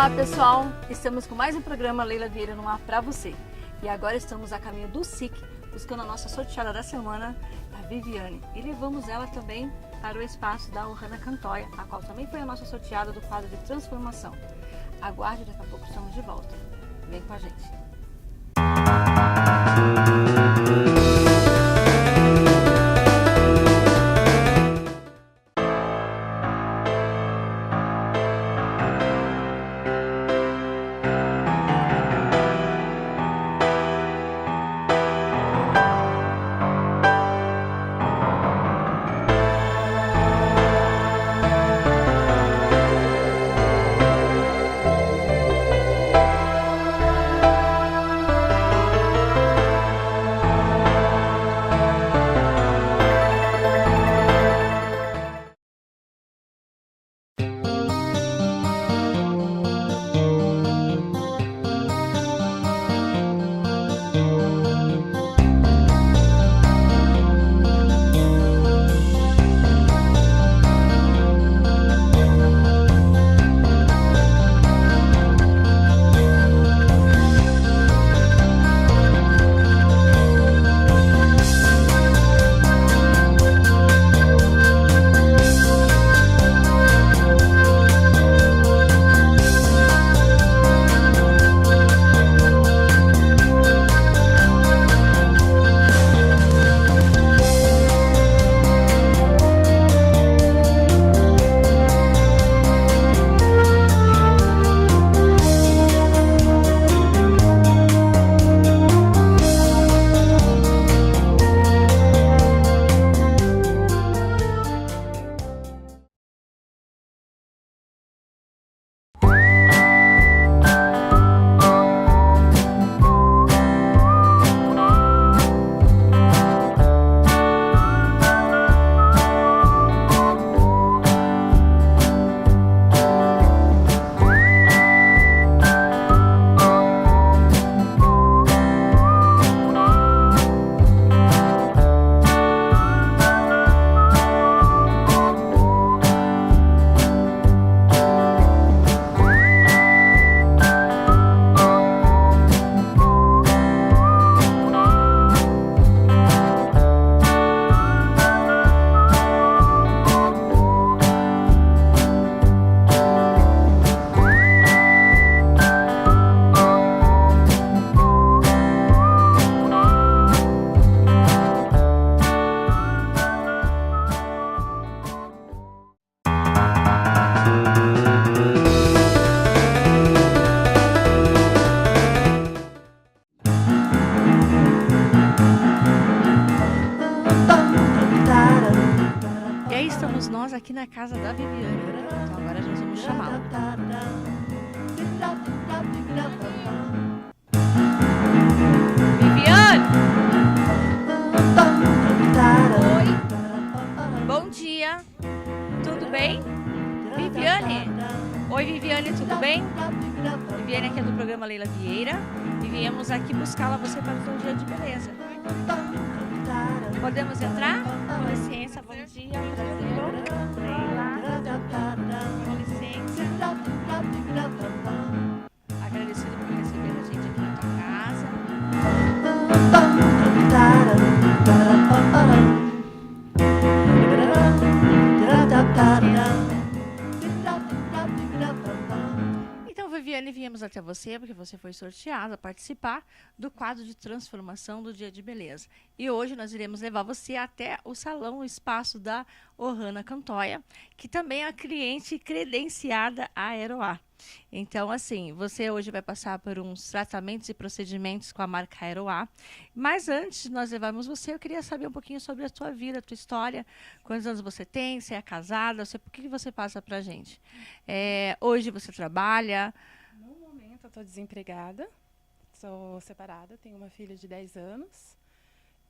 Olá pessoal, estamos com mais um programa Leila Vieira no ar para você. E agora estamos a caminho do SIC, buscando a nossa sorteada da semana, a Viviane. E levamos ela também para o espaço da Lorena Cantóia, a qual também foi a nossa sorteada do quadro de Transformação. Aguarde, daqui a pouco estamos de volta. Vem com a gente. Aqui na casa da Viviane, então agora nós vamos chamá-la. Viviane! Oi! Bom dia! Tudo bem? Viviane? Oi Viviane, tudo bem? Viviane aqui é do Programa Leila Vieira e viemos aqui buscá-la você para o seu dia de beleza. Podemos entrar? Com licença, bom dia, prazer. Com licença. Agradecido por receber a gente aqui na tua casa. Então, Viviane, viemos até você porque você foi sorteada a participar do quadro de transformação do Dia de Beleza. E hoje nós iremos levar você até o salão, o espaço da Lorena Cantóia, que também é a cliente credenciada à Aeroá. Então, assim, você hoje vai passar por uns tratamentos e procedimentos com a marca Aeroá. Mas antes de nós levarmos você, eu queria saber um pouquinho sobre a tua vida, a tua história. Quantos anos você tem? Você é casada? Por que você passa pra gente? Hoje você trabalha? No momento eu estou desempregada, sou separada, tenho uma filha de 10 anos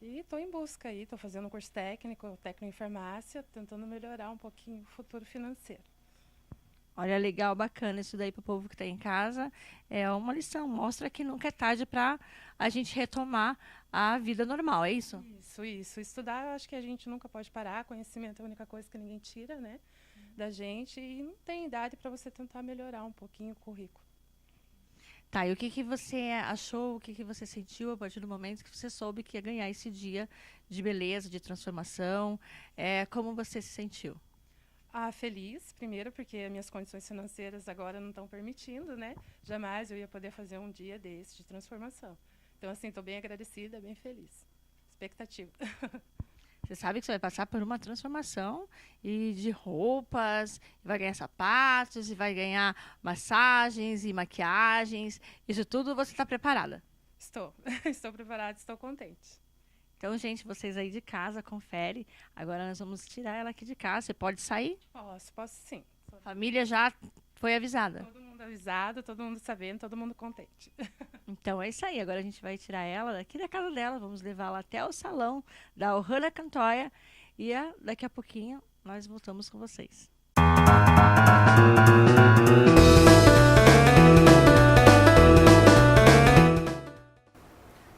e estou em busca aí, estou fazendo um curso técnico em farmácia, tentando melhorar um pouquinho o futuro financeiro. Olha, legal, bacana isso daí para o povo que está em casa. É uma lição, mostra que nunca é tarde para a gente retomar a vida normal, é isso? Isso. Estudar, eu acho que a gente nunca pode parar, conhecimento é a única coisa que ninguém tira, né, da gente, e não tem idade para você tentar melhorar um pouquinho o currículo. Tá, e o que que você achou, o que que você sentiu a partir do momento que você soube que ia ganhar esse dia de beleza, de transformação? Como você se sentiu? Feliz, primeiro, porque as minhas condições financeiras agora não estão permitindo, né? Jamais eu ia poder fazer um dia desse de transformação. Então, assim, estou bem agradecida, bem feliz. Expectativa. Você sabe que você vai passar por uma transformação e de roupas, vai ganhar sapatos, e vai ganhar massagens e maquiagens. Isso tudo você está preparada? Estou. Estou preparada, estou contente. Então, gente, vocês aí de casa, confere. Agora nós vamos tirar ela aqui de casa. Você pode sair? Posso sim. A família já foi avisada. Todo mundo avisado, todo mundo sabendo, todo mundo contente. Então é isso aí. Agora a gente vai tirar ela daqui da casa dela. Vamos levá-la até o salão da Ohana Cantoya. E daqui a pouquinho nós voltamos com vocês.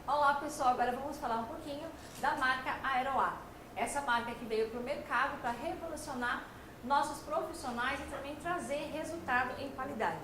Olá, pessoal. Agora vamos falar um pouquinho da marca Aeroar. Essa marca que veio para o mercado para revolucionar nossos profissionais e também trazer resultado em qualidade.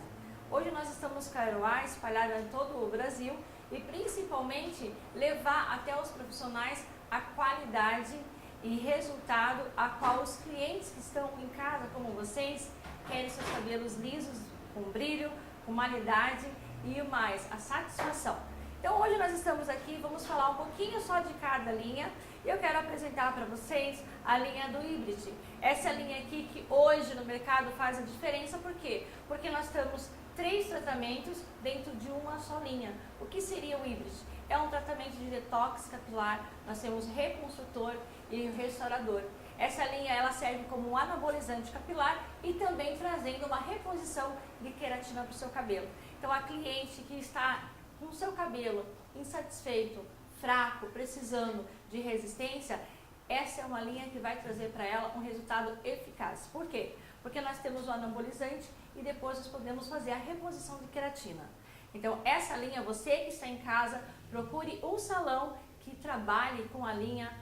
Hoje nós estamos com a Aeroar espalhada em todo o Brasil e principalmente levar até os profissionais a qualidade e resultado a qual os clientes que estão em casa, como vocês, querem seus cabelos lisos, com brilho, com qualidade e o mais, a satisfação. Então hoje nós estamos aqui, vamos falar um pouquinho só de cada linha. E eu quero apresentar para vocês a linha do Hybrid. Essa linha aqui que hoje no mercado faz a diferença, por quê? Porque nós temos 3 tratamentos dentro de uma só linha. O que seria o Hybrid? É um tratamento de detox capilar, nós temos reconstrutor e restaurador. Essa linha ela serve como um anabolizante capilar e também trazendo uma reposição de queratina para o seu cabelo. Então a cliente que está com o seu cabelo insatisfeito, fraco, precisando de resistência, essa é uma linha que vai trazer para ela um resultado eficaz. Por quê? Porque nós temos o anabolizante e depois nós podemos fazer a reposição de queratina. Então, essa linha, você que está em casa, procure um salão que trabalhe com a linha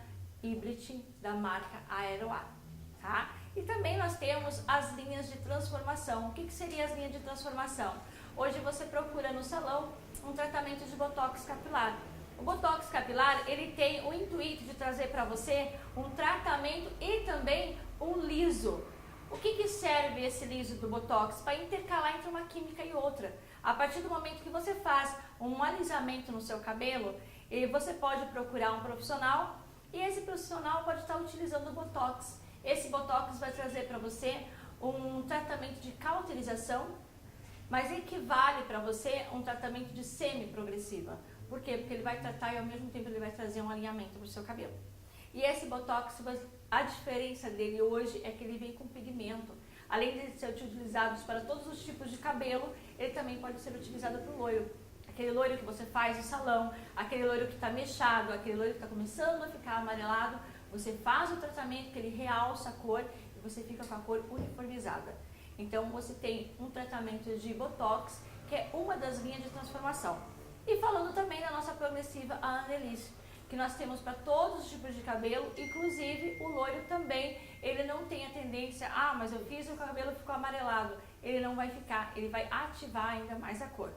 Hybrid da marca Aeroar, tá? E também nós temos as linhas de transformação. O que seria as linhas de transformação? Hoje você procura no salão um tratamento de botox capilar. O botox capilar, ele tem o intuito de trazer para você um tratamento e também um liso. O que serve esse liso do botox? Para intercalar entre uma química e outra. A partir do momento que você faz um alisamento no seu cabelo, você pode procurar um profissional e esse profissional pode estar utilizando o botox. Esse botox vai trazer para você um tratamento de cauterização, mas equivale para você um tratamento de semi-progressiva. Por quê? Porque ele vai tratar e ao mesmo tempo ele vai trazer um alinhamento para o seu cabelo. E esse botox, a diferença dele hoje é que ele vem com pigmento. Além de ser utilizado para todos os tipos de cabelo, ele também pode ser utilizado para o loiro. Aquele loiro que você faz no salão, aquele loiro que está mechado, aquele loiro que está começando a ficar amarelado, você faz o tratamento que ele realça a cor e você fica com a cor uniformizada. Então você tem um tratamento de botox, que é uma das linhas de transformação. E falando também da nossa progressiva, a Annelise, que nós temos para todos os tipos de cabelo, inclusive o loiro também, ele não tem a tendência, mas eu fiz e o cabelo ficou amarelado. Ele não vai ficar, ele vai ativar ainda mais a cor,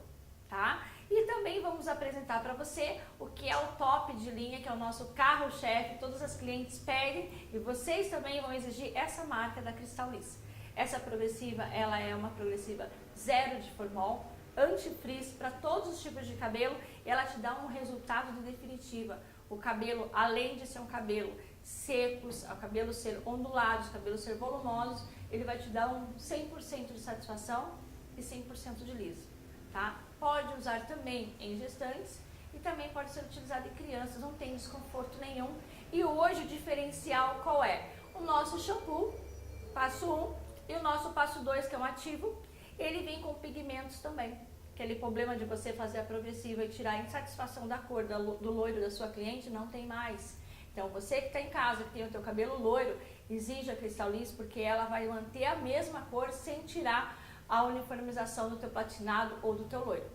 tá? E também vamos apresentar para você o que é o top de linha, que é o nosso carro-chefe, todas as clientes pedem e vocês também vão exigir essa marca da Cristal Liss. Essa progressiva, ela é uma progressiva zero de formol, anti-frizz para todos os tipos de cabelo e ela te dá um resultado de definitiva. O cabelo, além de ser um cabelo seco, o cabelo ser ondulado, o cabelo ser volumoso, ele vai te dar um 100% de satisfação e 100% de liso, tá? Pode usar também em gestantes e também pode ser utilizado em crianças, não tem desconforto nenhum. E hoje o diferencial qual é? O nosso shampoo, passo 1, e o nosso passo 2, que é um ativo, ele vem com pigmentos também. Aquele problema de você fazer a progressiva e tirar a insatisfação da cor do loiro da sua cliente, não tem mais. Então você que está em casa, que tem o teu cabelo loiro, exija a Cristal Liss, porque ela vai manter a mesma cor sem tirar a uniformização do teu platinado ou do teu loiro.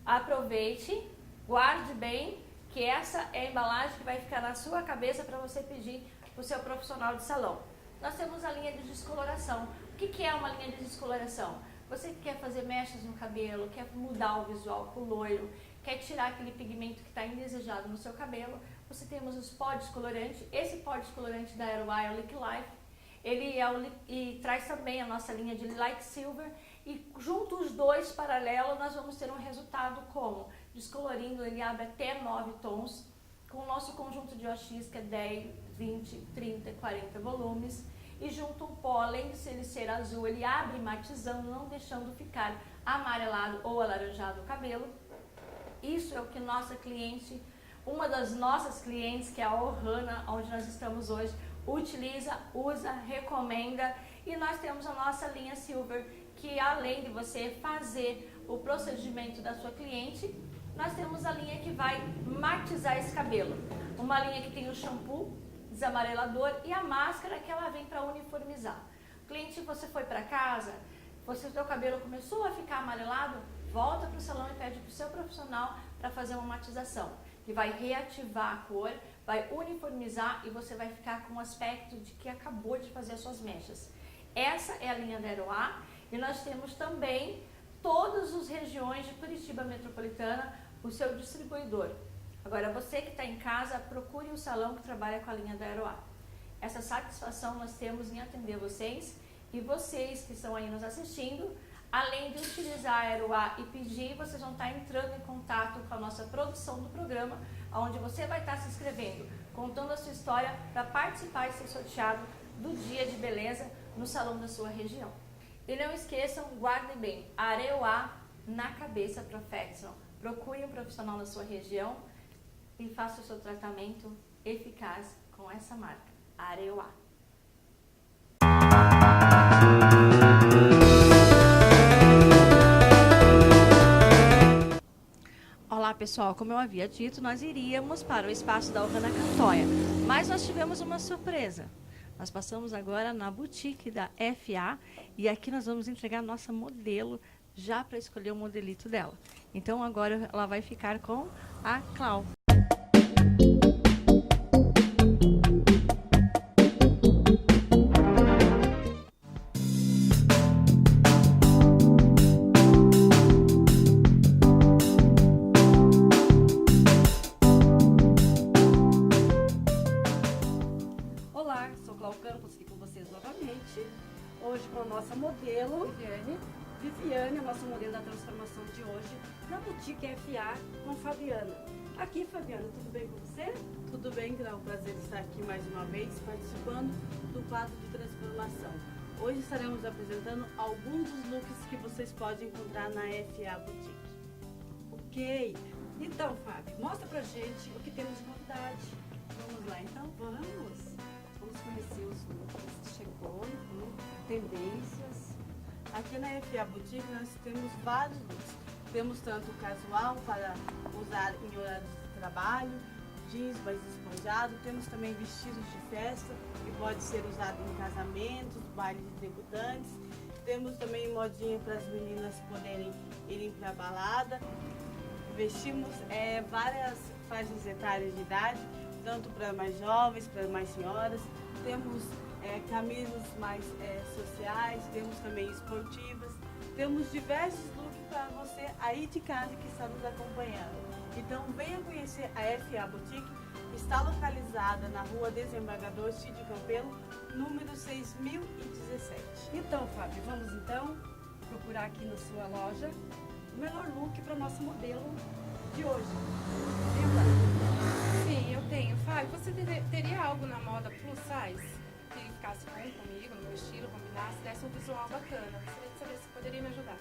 Aproveite, guarde bem, que essa é a embalagem que vai ficar na sua cabeça para você pedir para o seu profissional de salão. Nós temos a linha de descoloração. O que é uma linha de descoloração? Você que quer fazer mechas no cabelo, quer mudar o visual com o loiro, quer tirar aquele pigmento que está indesejado no seu cabelo, você temos os pó descolorante. Esse pó descolorante da Aeroa é o Lick Life. Ele e traz também a nossa linha de Light Silver. E junto os dois paralelos, nós vamos ter um resultado como? Descolorindo, ele abre até 9 tons, com o nosso conjunto de OX, que é 10, 20, 30, 40 volumes. E junto o pó, além de ele ser azul, ele abre matizando, não deixando ficar amarelado ou alaranjado o cabelo. Isso é o que nossa cliente, uma das nossas clientes, que é a Ohana, onde nós estamos hoje, utiliza, usa, recomenda. E nós temos a nossa linha Silver, que além de você fazer o procedimento da sua cliente, nós temos a linha que vai matizar esse cabelo. Uma linha que tem o shampoo desamarelador e a máscara que ela vem para uniformizar. Cliente, você foi para casa, o seu cabelo começou a ficar amarelado, volta para o salão e pede para o seu profissional para fazer uma matização, que vai reativar a cor, vai uniformizar e você vai ficar com o aspecto de que acabou de fazer as suas mechas. Essa é a linha da Aeroa e nós temos também todas as regiões de Curitiba metropolitana, o seu distribuidor. Agora, você que está em casa, procure um salão que trabalha com a linha da Aeroa. Essa satisfação nós temos em atender vocês e vocês que estão aí nos assistindo, além de utilizar a Aeroa e pedir, vocês vão estar entrando em contato com a nossa produção do programa, onde você vai estar se inscrevendo, contando a sua história para participar e ser sorteado do Dia de Beleza no salão da sua região. E não esqueçam, guardem bem, a Aeroa na cabeça Perfection. Procure um profissional da sua região e faça o seu tratamento eficaz com essa marca, a Aeroa. Olá pessoal, como eu havia dito, nós iríamos para o espaço da Ohana Cantóia, mas nós tivemos uma surpresa. Nós passamos agora na boutique da FA e aqui nós vamos entregar nossa modelo já para escolher o modelito dela. Então agora ela vai ficar com a Clau. Olá, sou Clau Campos aqui com vocês novamente. Hoje com a nossa modelo Viviane, a nossa modelo da transformação de hoje, na boutique FA com Fabiana. Aqui, Fabiana, tudo bem com você? Tudo bem, é um prazer estar aqui mais uma vez participando do quadro de transformação. Hoje estaremos apresentando alguns dos looks que vocês podem encontrar na FA Boutique. Ok, então Fábio, mostra pra gente o que temos de novidade. Vamos lá então? Vamos conhecer os looks que chegou, tendências. Aqui na FA Boutique nós temos vários looks. Temos tanto casual para usar em horários de trabalho, jeans mais esponjado, temos também vestidos de festa, que pode ser usado em casamentos, bailes de debutantes. Temos também modinha para as meninas poderem irem para a balada. Vestimos várias faixas etárias de idade, tanto para mais jovens, para mais senhoras. Temos camisas mais sociais, temos também esportivas. Temos diversos looks para você aí de casa que está nos acompanhando. Então venha conhecer a FA Boutique, que está localizada na rua Desembargador Cid Campelo, número 6017. Então, Fábio, vamos então procurar aqui na sua loja o melhor look para nossa modelo de hoje. Sim, eu tenho. Fábio, você teria algo na moda plus size? Que ficasse bem comigo, no meu estilo, combinasse, desse um visual bacana. Gostaria de saber se poderia me ajudar.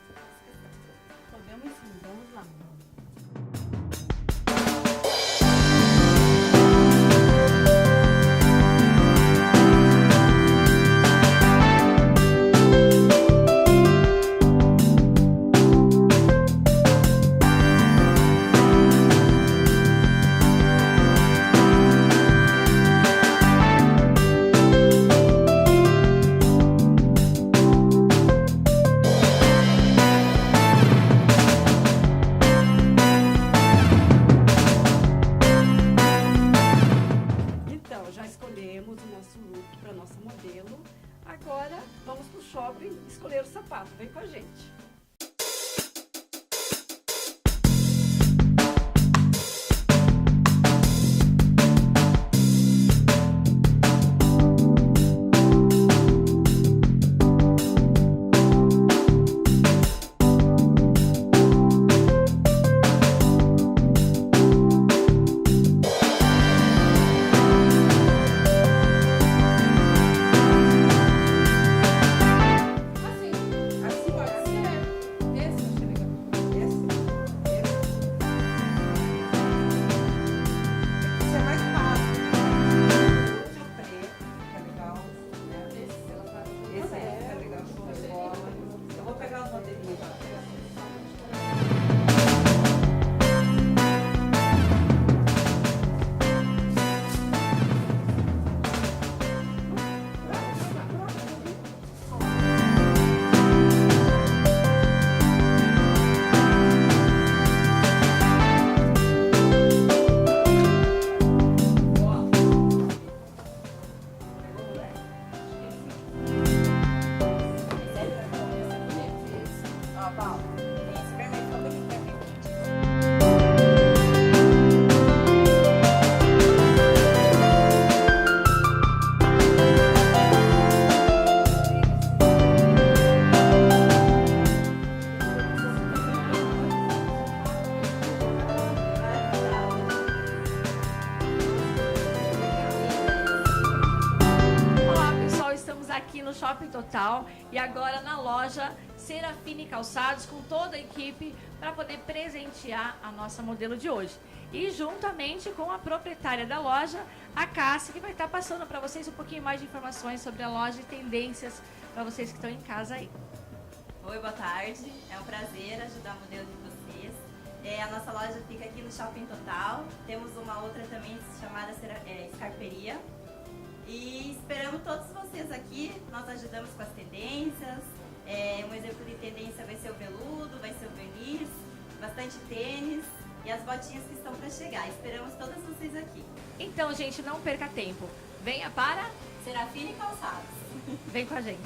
Podemos sim, vamos lá. escolher o sapato. Vem com a gente. Shopping Total e agora na loja Serafine Calçados com toda a equipe para poder presentear a nossa modelo de hoje. E juntamente com a proprietária da loja, a Cássia, que vai estar passando para vocês um pouquinho mais de informações sobre a loja e tendências para vocês que estão em casa aí. Oi, boa tarde. É um prazer ajudar a modelo de vocês. A nossa loja fica aqui no Shopping Total. Temos uma outra também chamada Scarperia. E esperamos todos vocês aqui. Nós ajudamos com as tendências. Um exemplo de tendência vai ser o veludo, vai ser o verniz, bastante tênis e as botinhas que estão para chegar. Esperamos todas vocês aqui. Então, gente, não perca tempo. Venha para Serafine Calçados. Vem com a gente.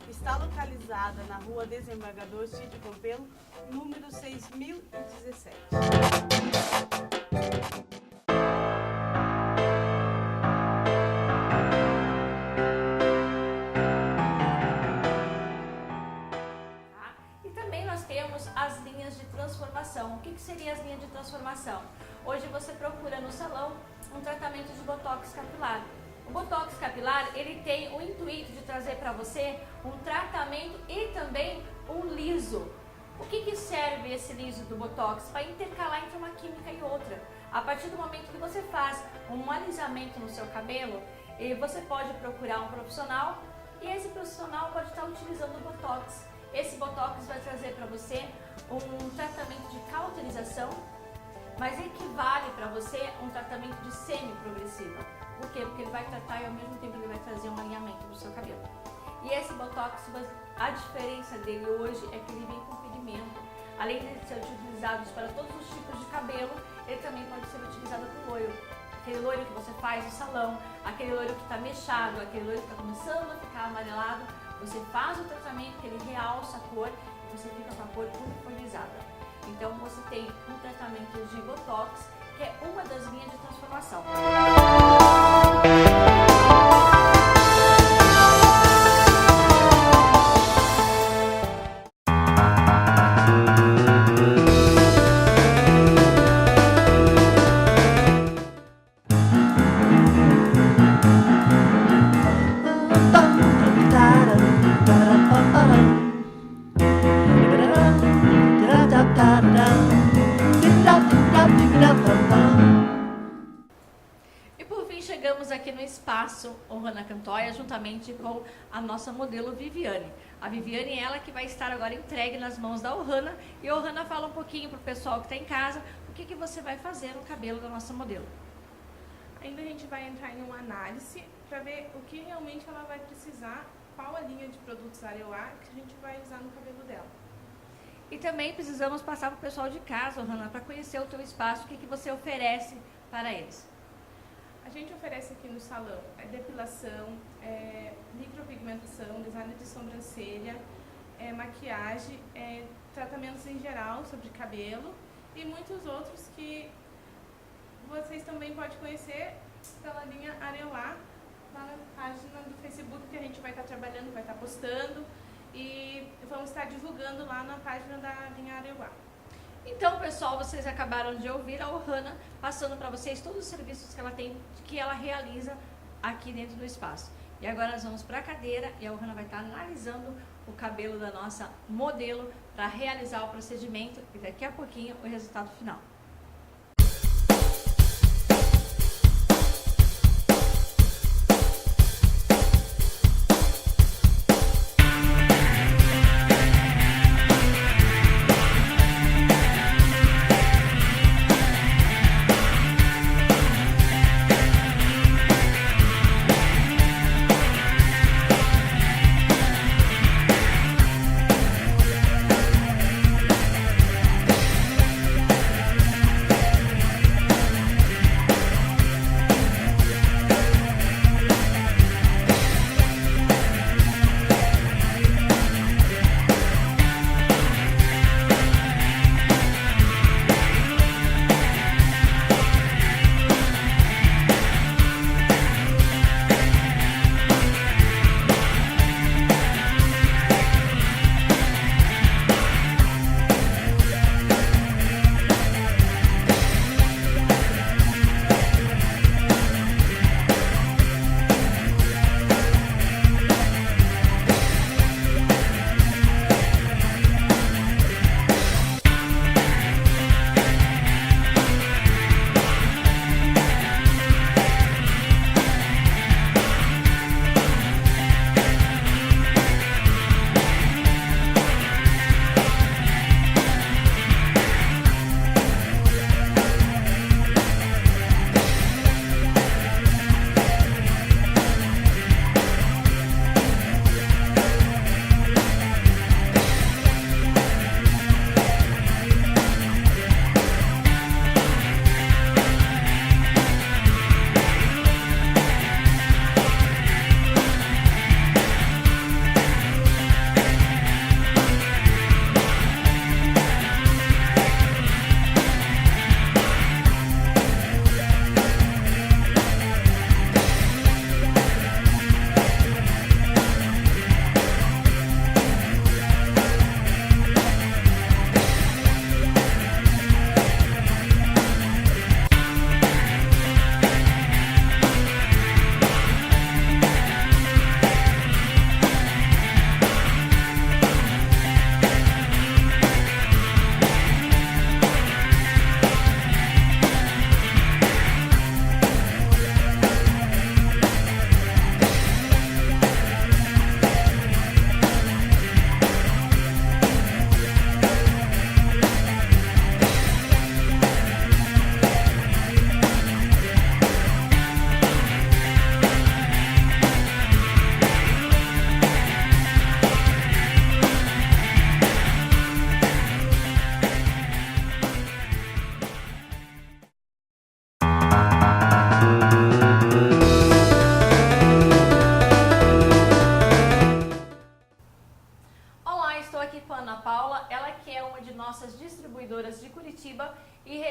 Está localizada na Rua Desembargador Cid Campelo, número 6017. seria as linhas de transformação? Hoje você procura no salão um tratamento de botox capilar. O botox capilar, ele tem o intuito de trazer para você um tratamento e também um liso. O que serve esse liso do botox? Para intercalar entre uma química e outra. A partir do momento que você faz um alisamento no seu cabelo, você pode procurar um profissional e esse profissional pode estar utilizando o botox. Esse botox vai trazer para você um tratamento de cauterização, mas equivale para você um tratamento de semi-progressiva. Por quê? Porque ele vai tratar e ao mesmo tempo ele vai trazer um alinhamento no seu cabelo. E esse botox, a diferença dele hoje é que ele vem com pigmento. Além de ser utilizado para todos os tipos de cabelo, ele também pode ser utilizado para o loiro. Aquele loiro que você faz no salão, aquele loiro que está mechado, aquele loiro que está começando a ficar amarelado, você faz o tratamento que ele realça a cor e você fica com a cor uniformizada. Então você tem um tratamento de botox, que é uma das linhas de transformação. E por fim chegamos aqui no espaço Lorena Cantóia, juntamente com a nossa modelo Viviane. A Viviane é ela que vai estar agora entregue nas mãos da Lorena. E a Lorena fala um pouquinho para o pessoal que está em casa, o que você vai fazer no cabelo da nossa modelo. Ainda a gente vai entrar em uma análise para ver o que realmente ela vai precisar, qual a linha de produtos areoar que a gente vai usar no cabelo dela. E também precisamos passar para o pessoal de casa, Lorena, para conhecer o teu espaço, o que você oferece para eles. A gente oferece aqui no salão depilação, micropigmentação, design de sobrancelha, maquiagem, tratamentos em geral sobre cabelo e muitos outros que vocês também podem conhecer pela linha Areoar, lá na página do Facebook que a gente vai estar trabalhando, vai estar postando e vamos estar divulgando lá na página da linha Areoar. Então, pessoal, vocês acabaram de ouvir a Lorena passando para vocês todos os serviços que ela tem, que ela realiza aqui dentro do espaço. E agora nós vamos para a cadeira e a Lorena vai estar analisando o cabelo da nossa modelo para realizar o procedimento e daqui a pouquinho o resultado final.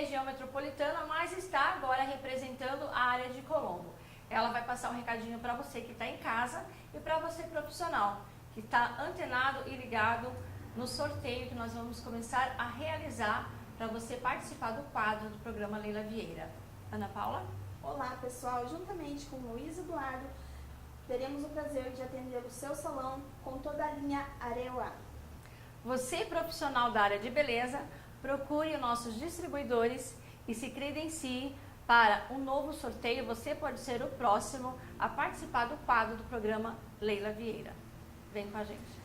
região metropolitana, mas está agora representando a área de Colombo. Ela vai passar um recadinho para você que está em casa e para você profissional, que está antenado e ligado no sorteio que nós vamos começar a realizar para você participar do quadro do programa Leila Vieira. Ana Paula? Olá, pessoal. Juntamente com o Luiz Eduardo, teremos o prazer de atender o seu salão com toda a linha Areoá. Você, profissional da área de beleza, procure os nossos distribuidores e se credencie para um novo sorteio. Você pode ser o próximo a participar do quadro do programa Leila Vieira. Vem com a gente.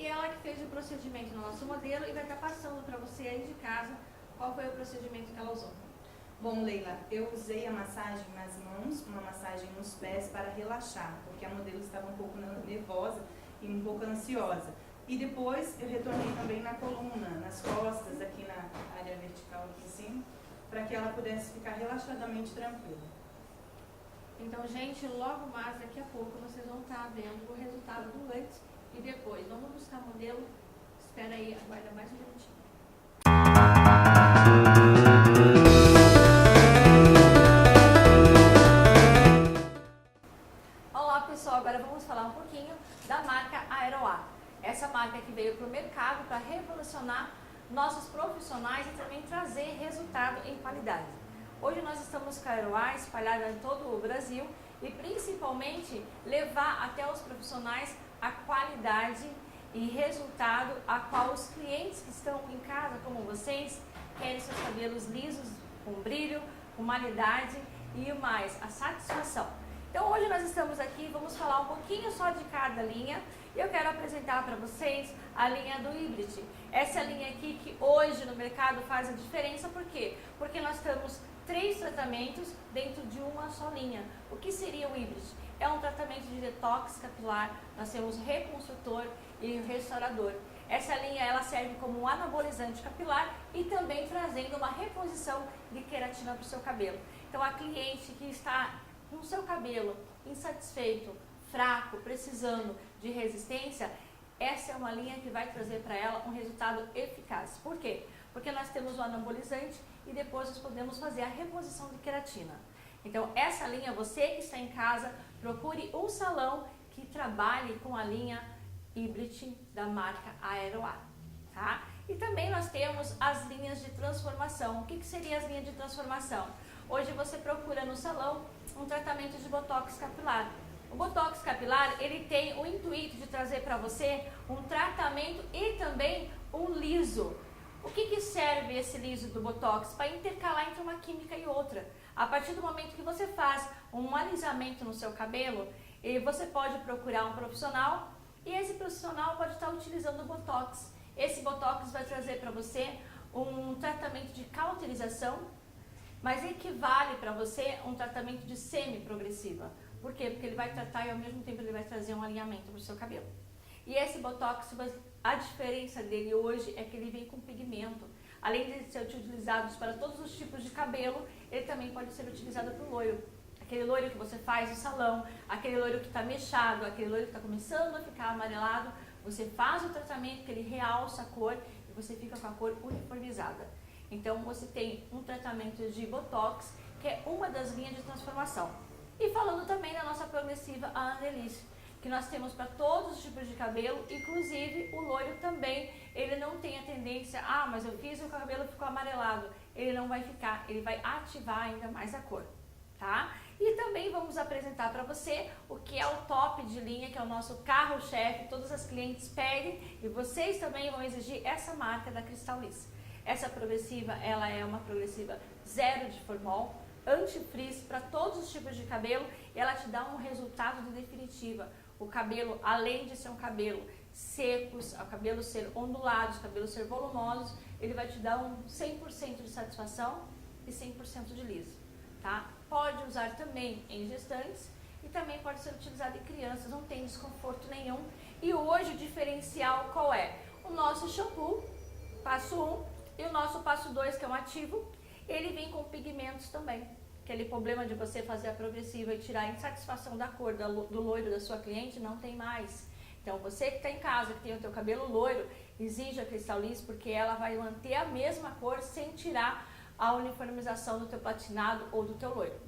E ela que fez o procedimento no nosso modelo e vai estar passando para você aí de casa qual foi o procedimento que ela usou. Bom, Leila, eu usei a massagem nas mãos, uma massagem nos pés para relaxar, porque a modelo estava um pouco nervosa e um pouco ansiosa. E depois eu retornei também na coluna, nas costas, aqui na área vertical aqui em cima, para que ela pudesse ficar relaxadamente tranquila. Então, gente, logo mais daqui a pouco vocês vão estar vendo o resultado do antes e depois. Vamos buscar modelo. Espera aí, aguarda mais um minutinho. Olá, pessoal. Agora vamos falar um pouquinho da marca Aeroar. Essa marca que veio para o mercado para revolucionar nossos profissionais e também trazer resultado em qualidade. Hoje nós estamos com a Aeroar espalhada em todo o Brasil e principalmente levar até os profissionais a qualidade e resultado a qual os clientes que estão em casa, como vocês, querem seus cabelos lisos, com brilho, com qualidade e o mais, a satisfação. Então hoje nós estamos aqui, vamos falar um pouquinho só de cada linha e eu quero apresentar para vocês a linha do Hybrid. Essa linha aqui que hoje no mercado faz a diferença, por quê? Porque nós temos 3 tratamentos dentro de uma só linha. O que seria o Hybrid? É um tratamento de detox capilar, nós temos reconstrutor e restaurador. Essa linha ela serve como um anabolizante capilar e também trazendo uma reposição de queratina para o seu cabelo. Então a cliente que está com o seu cabelo insatisfeito, fraco, precisando de resistência, essa é uma linha que vai trazer para ela um resultado eficaz. Por quê? Porque nós temos o anabolizante e depois nós podemos fazer a reposição de queratina. Então essa linha, você que está em casa, procure um salão que trabalhe com a linha Hybrid da marca Aeroar, tá? E também nós temos as linhas de transformação. O que seria as linhas de transformação? Hoje você procura no salão um tratamento de botox capilar. O botox capilar, ele tem o intuito de trazer para você um tratamento e também um liso. O que serve esse liso do botox? Para intercalar entre uma química e outra. A partir do momento que você faz um alisamento no seu cabelo, você pode procurar um profissional e esse profissional pode estar utilizando o botox. Esse botox vai trazer para você um tratamento de cauterização, mas equivale para você um tratamento de semi-progressiva. Por quê? Porque ele vai tratar e ao mesmo tempo ele vai trazer um alinhamento para o seu cabelo. E esse botox, a diferença dele hoje é que ele vem com pigmento. Além de ser utilizado para todos os tipos de cabelo, ele também pode ser utilizado para o loiro. Aquele loiro que você faz no salão, aquele loiro que está mechado, aquele loiro que está começando a ficar amarelado, você faz o tratamento que ele realça a cor e você fica com a cor uniformizada. Então você tem um tratamento de botox, que é uma das linhas de transformação. E falando também da nossa progressiva, a Annelise, que nós temos para todos os tipos de cabelo, inclusive o loiro também, ele não tem a tendência, mas eu fiz e o cabelo ficou amarelado. Ele não vai ficar, ele vai ativar ainda mais a cor, tá? E também vamos apresentar para você o que é o top de linha, que é o nosso carro-chefe, todas as clientes pedem e vocês também vão exigir essa marca da Cristal Liss. Essa progressiva, ela é uma progressiva zero de formol, anti-frizz para todos os tipos de cabelo e ela te dá um resultado de definitiva. O cabelo, além de ser um cabelo secos, o cabelo ser ondulado, o cabelo ser volumoso, ele vai te dar um 100% de satisfação e 100% de liso, tá? Pode usar também em gestantes e também pode ser utilizado em crianças, não tem desconforto nenhum. E hoje o diferencial qual é? O nosso shampoo, passo 1, e o nosso passo 2, que é um ativo, ele vem com pigmentos também. Aquele problema de você fazer a progressiva e tirar a insatisfação da cor do loiro da sua cliente, não tem mais. Então você que está em casa, que tem o teu cabelo loiro, exige a Cristal Liss, porque ela vai manter a mesma cor sem tirar a uniformização do teu platinado ou do teu loiro.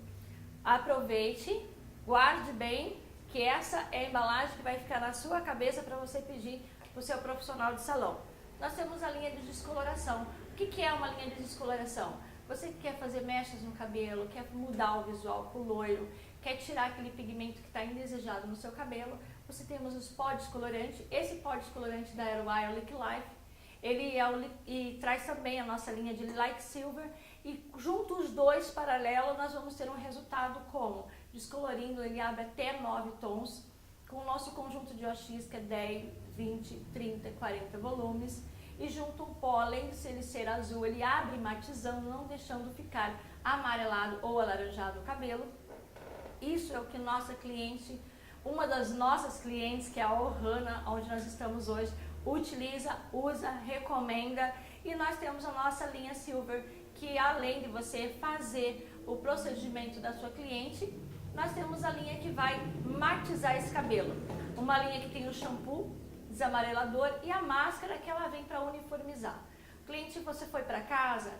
Aproveite, guarde bem, que essa é a embalagem que vai ficar na sua cabeça para você pedir para o seu profissional de salão. Nós temos a linha de descoloração. O que é uma linha de descoloração? Você que quer fazer mechas no cabelo, quer mudar o visual com o loiro, quer tirar aquele pigmento que está indesejado no seu cabelo, você temos os pó descolorante. Esse pó descolorante da Aeroar é o Lick Life. Ele e traz também a nossa linha de Like Silver. E junto os dois paralelos, nós vamos ter um resultado como? Descolorindo, ele abre até 9 tons, com o nosso conjunto de OX, que é 10, 20, 30 e 40 volumes. E junto um pó, além de ele ser azul, ele abre matizando, não deixando ficar amarelado ou alaranjado o cabelo. Isso é o que nossa cliente, uma das nossas clientes, que é a Ohana, onde nós estamos hoje, utiliza, usa, recomenda. E nós temos a nossa linha Silver, que além de você fazer o procedimento da sua cliente, nós temos a linha que vai matizar esse cabelo. Uma linha que tem o shampoo desamarelador e a máscara que ela vem para uniformizar. Cliente, você foi para casa,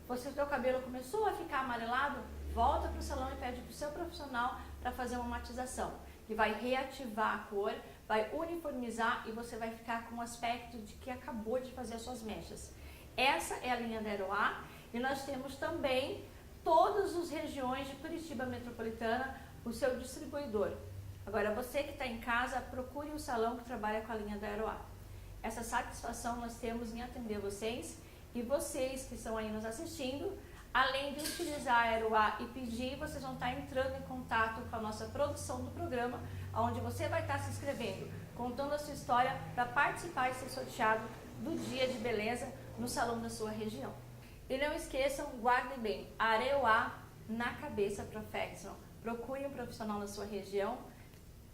o seu cabelo começou a ficar amarelado, volta para o salão e pede para o seu profissional para fazer uma matização, que vai reativar a cor, vai uniformizar e você vai ficar com um aspecto de que acabou de fazer as suas mechas. Essa é a linha da Aeroá e nós temos também todas as regiões de Curitiba Metropolitana, o seu distribuidor. Agora, você que está em casa, procure um salão que trabalha com a linha da Aeroá. Essa satisfação nós temos em atender vocês e vocês que estão aí nos assistindo, além de utilizar a Aeroá e pedir, vocês vão estar entrando em contato com a nossa produção do programa, onde você vai estar se inscrevendo, contando a sua história para participar e ser sorteado do Dia de Beleza no salão da sua região. E não esqueçam, guardem bem, Areoá na cabeça Perfection. Procure um profissional na sua região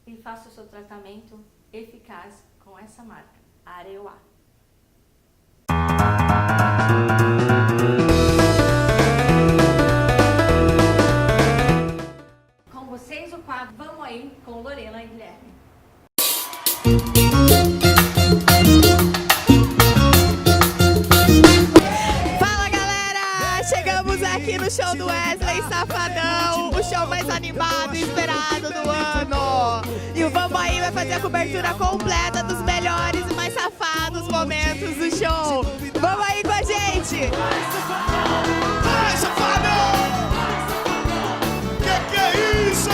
e faça o seu tratamento eficaz com essa marca, Areoá. Com vocês o quadro Vamo Aí com Lorena e Guilherme. Fala galera, chegamos aqui no show do Wesley Safadão, o show mais animado e esperado do ano. E o Vamo Aí vai fazer a cobertura completa dos melhores e mais safados momentos do show. Vamos aí com a gente! Vai, safadão! Que é isso?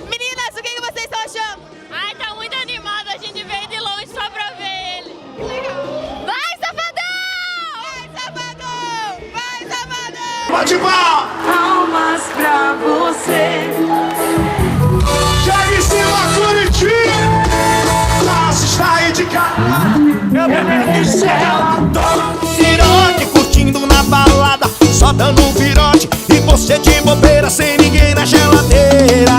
Meninas, o que vocês estão achando? Ai, tá muito animado, a gente veio de longe só pra ver ele. Que legal! Vai, Safadão! Vai, Safadão! Vai, Safadão! Bate palma! Palmas pra você. Já em cima, Curitiba! Nossa, está aí de cara! Meu bebê do céu! Virote, curtindo na balada, só dando um virote. E você de bobeira, sem ninguém na geladeira.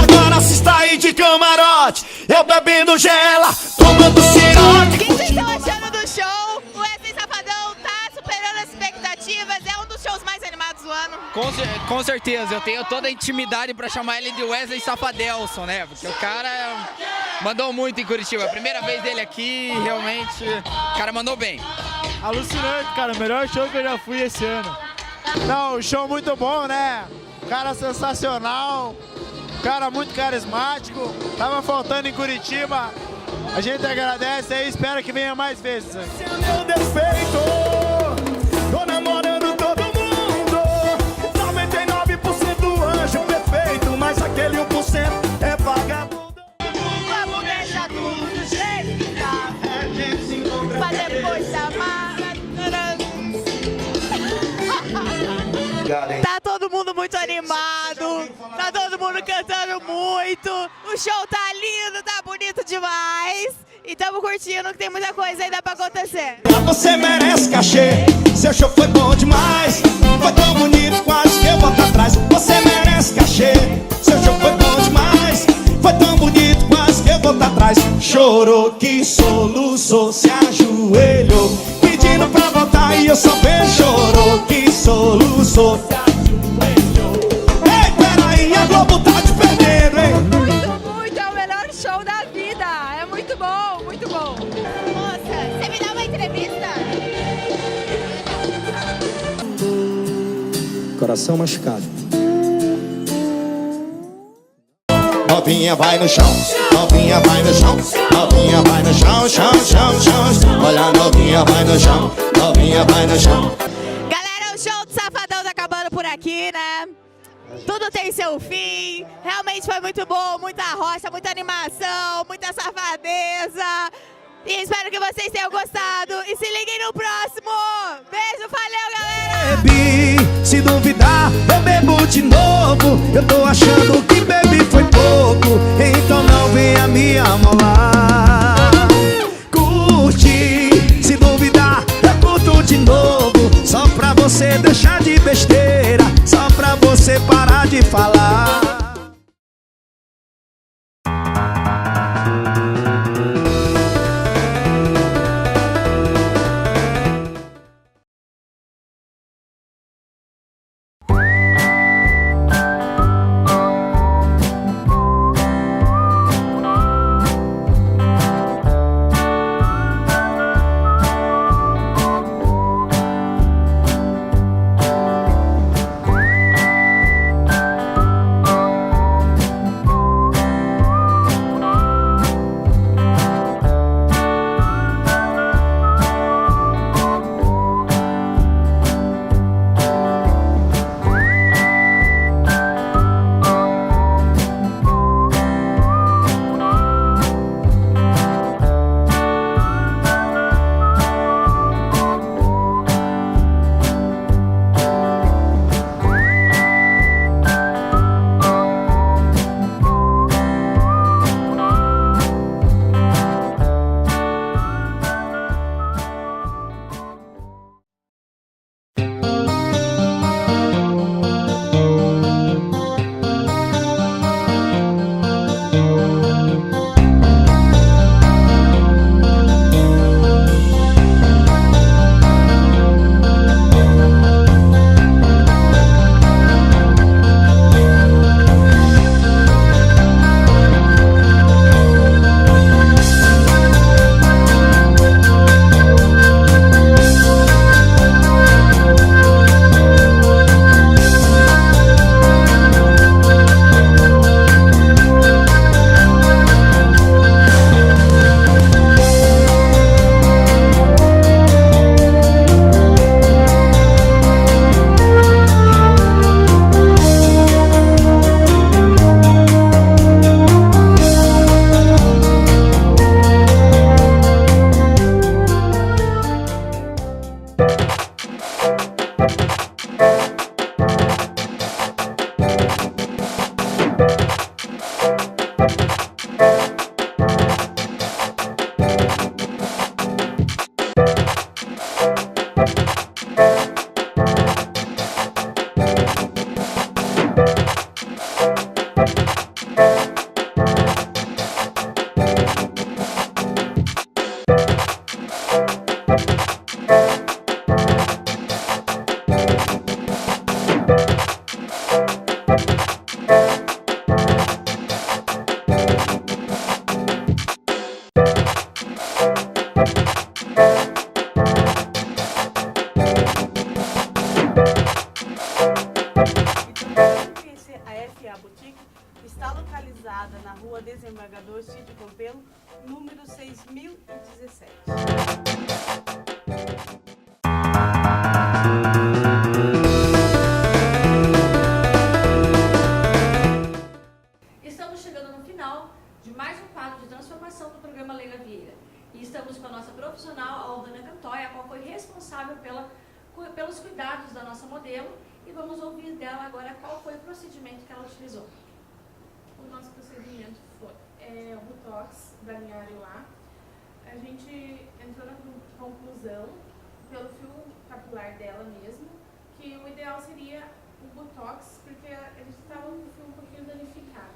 Agora se está aí de camarote, eu bebendo gela, tomando cirote. O que vocês estão achando do show? O Wesley Safadão tá superando as expectativas, é um dos shows mais animados do ano. Com certeza, eu tenho toda a intimidade pra chamar ele de Wesley Safadelson, né? Porque o cara mandou muito em Curitiba. A primeira vez dele aqui, realmente, o cara mandou bem. Alucinante, cara, o melhor show que eu já fui esse ano. Não, o show muito bom, né? Cara sensacional, cara muito carismático. Tava faltando em Curitiba. A gente agradece aí, espera que venha mais vezes. Esse é meu defeito, tô namorando todo mundo. 99% anjo perfeito, mas aquele 1% é vagabundo. Vamos deixar tudo do jeito que tá, pra depois chamar. Tá todo mundo muito animado, tá todo mundo cantando muito, o show tá lindo, tá bonito demais e tamo curtindo que tem muita coisa ainda pra acontecer. Você merece cachê, seu show foi bom demais, foi tão bonito, quase que eu volto atrás. Você merece cachê, seu show foi bom demais, foi tão bonito, quase que eu volto atrás. Chorou, que soluçou, se ajoelhou, pedindo pra voltar e eu só vejo. Chorou, que soluçou, se ajoelhou. Ei, peraí, a Globo tá te perdendo, hein? Muito, é o melhor show da vida, é muito bom, muito bom. Moça, você me dá uma entrevista? Coração machucado. Novinha vai no chão, novinha vai no chão, novinha vai no chão, chão, chão, chão. Olha, novinha vai no chão, novinha vai no chão. Galera, o show do Safadão tá acabando por aqui, né? Tudo tem seu fim, realmente foi muito bom, muita rocha, muita animação, muita safadeza. E espero que vocês tenham gostado e se liguem no próximo. Beijo, valeu, galera! Bebi, se duvidar, eu bebo de novo. Eu tô achando que bebi foi pouco, então não venha me amolar. Curte, se duvidar, eu curto de novo. Só pra você deixar de besteira, só pra você parar de falar. Está localizada na rua Desembargador Cid Campelo, número 6017. Estamos chegando no final de mais um quadro de transformação do programa Leila Vieira. E estamos com a nossa profissional, a Lorena Sagati, a qual foi responsável pelos cuidados da nossa modelo. E vamos ouvir dela agora qual foi o procedimento que ela utilizou. O nosso procedimento foi o botox da linha areolar. A gente entrou na conclusão, pelo fio capilar dela mesmo, que o ideal seria o botox, porque eles estavam com o fio um pouquinho danificado.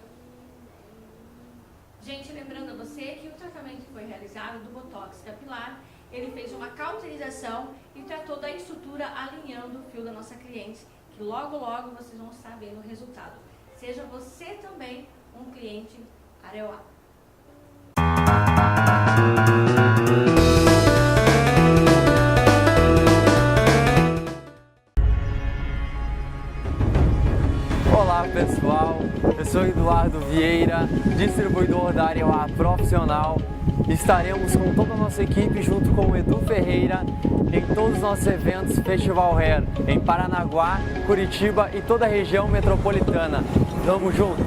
Gente, lembrando a você que o tratamento que foi realizado do botox capilar, ele fez uma cauterização e tratou da estrutura alinhando o fio da nossa cliente, que logo vocês vão estar vendo o resultado. Seja você também um cliente areolar. Olá pessoal, eu sou Edu Ferreira, distribuidor da Areolar Profissional. Estaremos com toda a nossa equipe junto com o Edu Ferreira em todos os nossos eventos Festival Hair em Paranaguá, Curitiba e toda a região metropolitana. Tamo junto!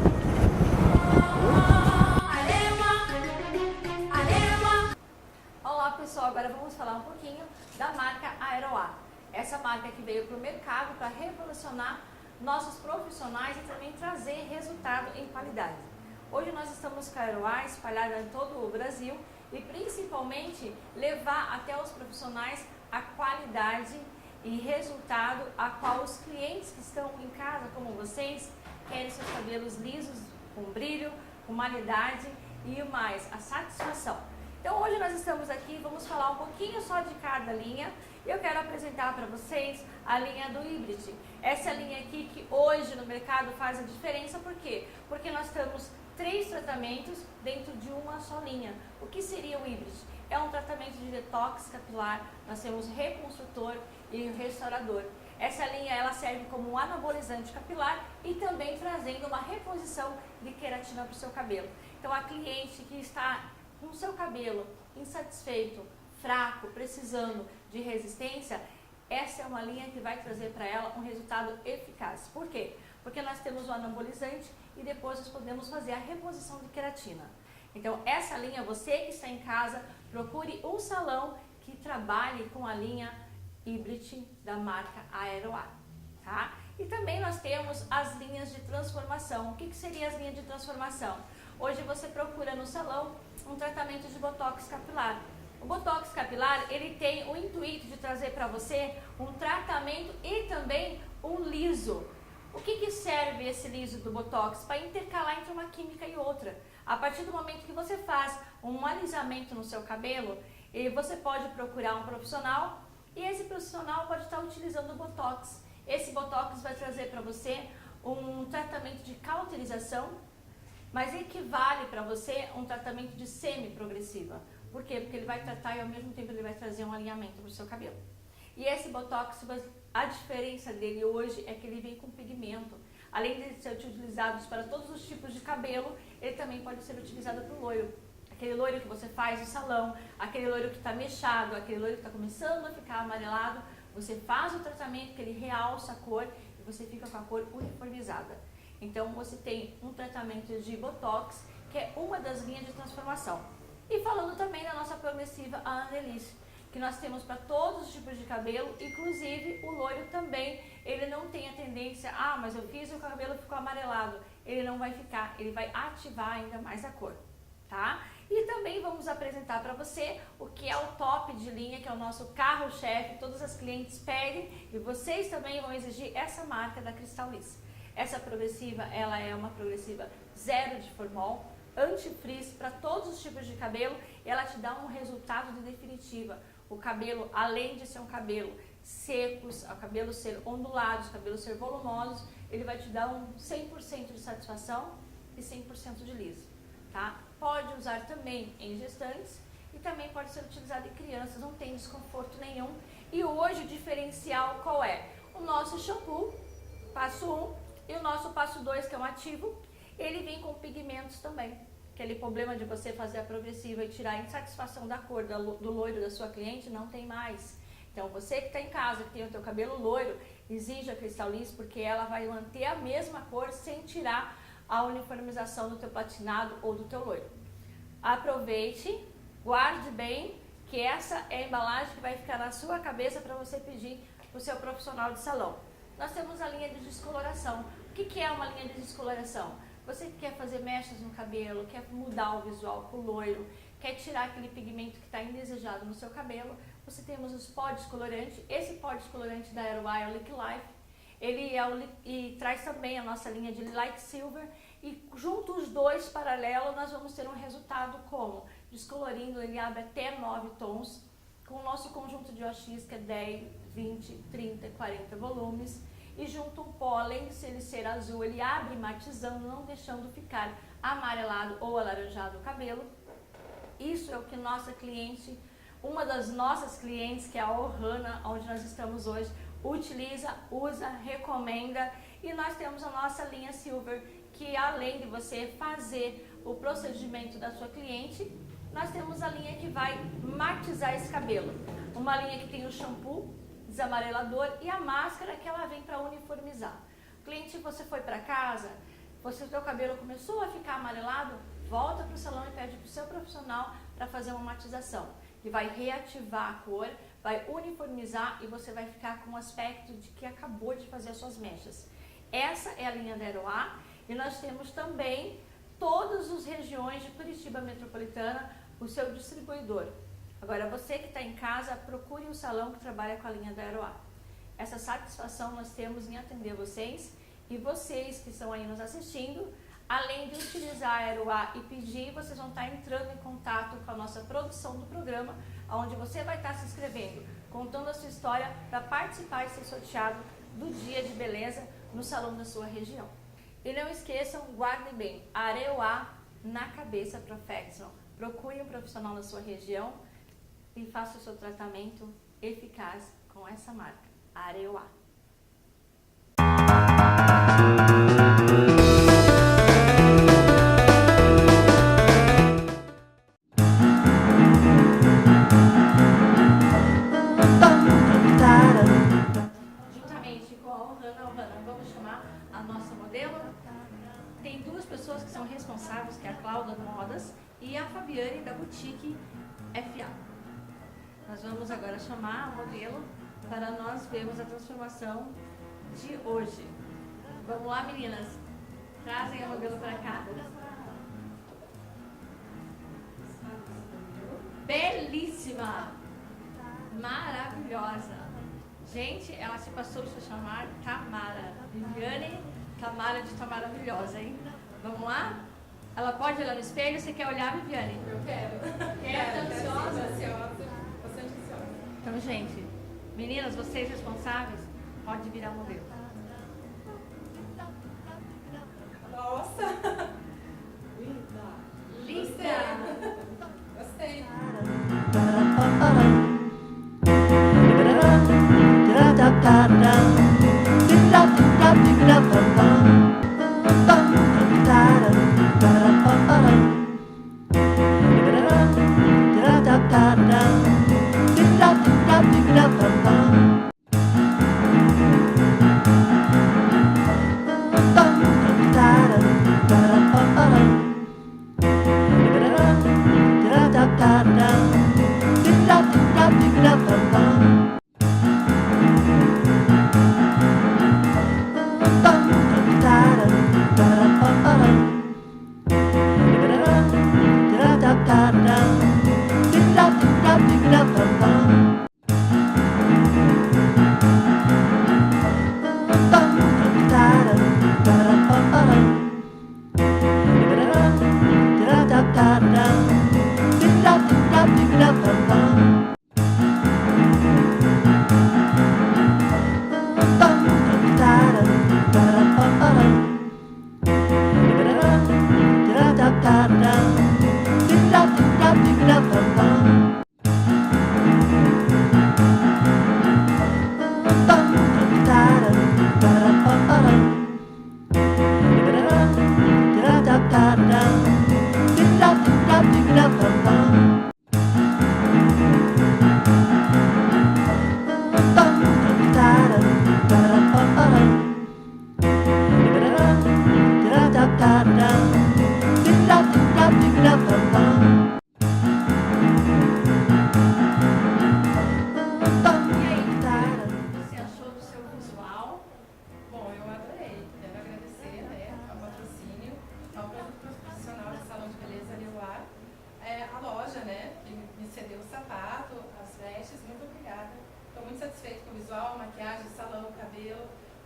Olá pessoal, agora vamos falar um pouquinho da marca Aeroar. Essa marca que veio para o mercado para revolucionar nossos profissionais e também trazer resultado em qualidade. Hoje nós estamos com a Aeroar espalhada em todo o Brasil e principalmente levar até os profissionais a qualidade e resultado a qual os clientes que estão em casa, como vocês, querem seus cabelos lisos, com brilho, com qualidade e o mais, a satisfação. Então hoje nós estamos aqui, vamos falar um pouquinho só de cada linha. Eu quero apresentar para vocês a linha do Hybrid. Essa linha aqui que hoje no mercado faz a diferença, por quê? Porque nós temos 3 tratamentos dentro de uma só linha. O que seria o Hybrid? É um tratamento de detox capilar, nós temos reconstrutor e restaurador. Essa linha ela serve como um anabolizante capilar e também trazendo uma reposição de queratina para o seu cabelo. Então a cliente que está com o seu cabelo insatisfeito, fraco, precisando de resistência, essa é uma linha que vai trazer para ela um resultado eficaz. Por quê? Porque nós temos o anabolizante e depois nós podemos fazer a reposição de queratina. Então essa linha, você que está em casa, procure um salão que trabalhe com a linha Hybrid da marca Aeroar, tá? E também nós temos as linhas de transformação. O que seriam as linhas de transformação? Hoje você procura no salão um tratamento de botox capilar. O botox capilar, ele tem o intuito de trazer para você um tratamento e também um liso. O que serve esse liso do botox? Para intercalar entre uma química e outra. A partir do momento que você faz um alisamento no seu cabelo, você pode procurar um profissional e esse profissional pode estar utilizando o botox. Esse botox vai trazer para você um tratamento de cauterização, mas equivale para você um tratamento de semi-progressiva. Por quê? Porque ele vai tratar e ao mesmo tempo ele vai trazer um alinhamento para o seu cabelo. E esse botox, a diferença dele hoje é que ele vem com pigmento. Além de ser utilizado para todos os tipos de cabelo, ele também pode ser utilizado para o loiro. Aquele loiro que você faz no salão, aquele loiro que está mechado, aquele loiro que está começando a ficar amarelado, você faz o tratamento que ele realça a cor e você fica com a cor uniformizada. Então você tem um tratamento de botox, que é uma das linhas de transformação. E falando também da nossa progressiva, a Annelise, que nós temos para todos os tipos de cabelo, inclusive o loiro também. Ele não tem a tendência, mas eu fiz e o cabelo ficou amarelado. Ele não vai ficar, ele vai ativar ainda mais a cor, tá? E também vamos apresentar para você o que é o top de linha, que é o nosso carro-chefe. Todas as clientes pedem e vocês também vão exigir essa marca da Cristal Liss. Essa progressiva, ela é uma progressiva zero de formol, anti-frizz para todos os tipos de cabelo, e ela te dá um resultado de definitiva. O cabelo, além de ser um cabelo secos, o cabelo ser ondulado, o cabelo ser volumosos, ele vai te dar um 100% de satisfação e 100% de liso, tá? Pode usar também em gestantes e também pode ser utilizado em crianças, não tem desconforto nenhum. E hoje o diferencial qual é? O nosso shampoo, passo 1, e o nosso passo 2, que é um ativo, ele vem com pigmentos também. Aquele problema de você fazer a progressiva e tirar a insatisfação da cor do loiro da sua cliente, não tem mais. Então você que está em casa, que tem o teu cabelo loiro, exige a Cristal Liss, porque ela vai manter a mesma cor sem tirar a uniformização do teu platinado ou do teu loiro. Aproveite, guarde bem, que essa é a embalagem que vai ficar na sua cabeça para você pedir para o seu profissional de salão. Nós temos a linha de descoloração. O que é uma linha de descoloração? Você que quer fazer mechas no cabelo, quer mudar o visual com o loiro, quer tirar aquele pigmento que está indesejado no seu cabelo, você temos os pó descolorante. Esse pó descolorante da Aerowire é o Lick Life. Ele e traz também a nossa linha de Light Silver, e junto os dois paralelos nós vamos ter um resultado como? Descolorindo, ele abre até 9 tons, com o nosso conjunto de OX, que é 10, 20, 30, 40 volumes, e junto um pó, além de ele ser azul, ele abre matizando, não deixando ficar amarelado ou alaranjado o cabelo. Isso é o que nossa cliente, uma das nossas clientes, que é a Ohana, onde nós estamos hoje, utiliza, usa, recomenda. E nós temos a nossa linha Silver, que além de você fazer o procedimento da sua cliente, nós temos a linha que vai matizar esse cabelo. Uma linha que tem o shampoo desamarelador e a máscara, que ela vem para uniformizar. Cliente, você foi para casa, o seu cabelo começou a ficar amarelado, volta para o salão e pede para o seu profissional para fazer uma matização, que vai reativar a cor, vai uniformizar e você vai ficar com o aspecto de que acabou de fazer as suas mechas. Essa é a linha da Aeroá, e nós temos também todas as regiões de Curitiba Metropolitana, o seu distribuidor. Agora, você que está em casa, procure um salão que trabalha com a linha da Aeroá. Essa satisfação nós temos em atender vocês, e vocês que estão aí nos assistindo, além de utilizar a Aeroá e pedir, vocês vão estar entrando em contato com a nossa produção do programa, onde você vai estar se inscrevendo, contando a sua história para participar e ser sorteado do Dia de Beleza no salão da sua região. E não esqueçam, guardem bem, Areoá na cabeça Perfection. Procure um profissional na sua região e faça o seu tratamento eficaz com essa marca, Areoá. Juntamente com a Ohana, vamos chamar a nossa modelo. Tem duas pessoas que são responsáveis, que é a Clau das Modas e a Fabiane da Boutique FA. Nós vamos agora chamar a modelo para nós vermos a transformação de hoje. Vamos lá, meninas? Trazem a modelo para cá. Belíssima! Maravilhosa! Gente, ela se passou de se chamar Tamara. Viviane Tamara de Tá Maravilhosa, hein? Vamos lá? Ela pode olhar no espelho? Você quer olhar, Viviane? Eu quero. Quer? Tá ansiosa? Bastante ansiosa. Então, gente, meninas, vocês responsáveis, pode virar modelo. Nossa! Linda! Gostei.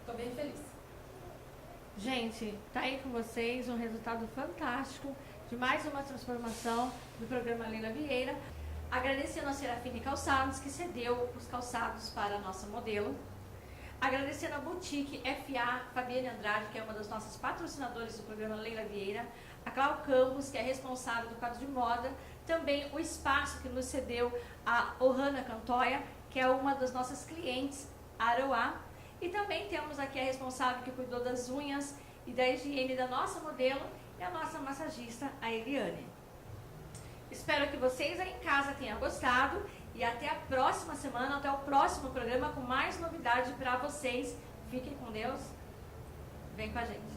Estou bem feliz. Gente, tá aí com vocês um resultado fantástico de mais uma transformação do programa Leila Vieira. Agradecendo a Serafine Calçados, que cedeu os calçados para a nossa modelo. Agradecendo a Boutique FA, Fabiane Andrade, que é uma das nossas patrocinadoras do programa Leila Vieira. A Clau Campos, que é responsável do quadro de moda. Também o espaço que nos cedeu a Ohana Cantoya, que é uma das nossas clientes, Aroá. E também temos aqui a responsável que cuidou das unhas e da higiene da nossa modelo e a nossa massagista, a Eliane. Espero que vocês aí em casa tenham gostado e até a próxima semana, até o próximo programa com mais novidade para vocês. Fiquem com Deus. Vem com a gente.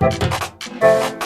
Música